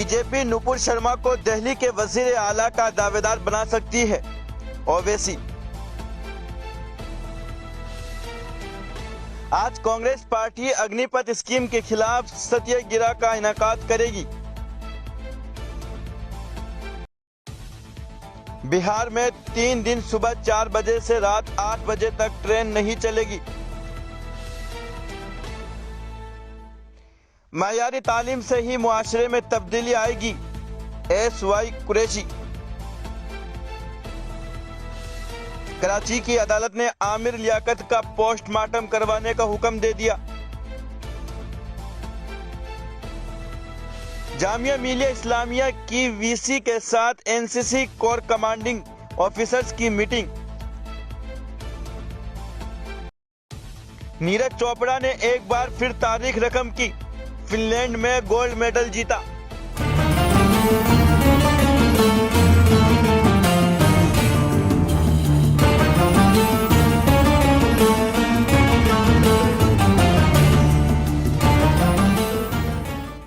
BJP Nupur Sharma को दिल्ली के वजीर आला का दावेदार बना सकती है। ओवैसी। आज कांग्रेस पार्टी अग्निपथ स्कीम के खिलाफ सत्याग्रह का इनेकाद करेगी। बिहार में 3 दिन सुबह 4 बजे से रात 8 बजे तक ट्रेन नहीं चलेगी। मायारी तालीम से ही मुआशरे में तब्दीली आएगी। SY कुरैशी। कराची की अदालत ने आमिर लियाकत का पोस्टमार्टम करवाने का हुक्म दे दिया। जामिया मिलिया इस्लामिया की VC के साथ NCC कोर कमांडिंग ऑफिसर्स की मीटिंग। नीरज चोपड़ा ने एक बार फिर तारीख रकम की, फिनलैंड में गोल्ड मेडल जीता।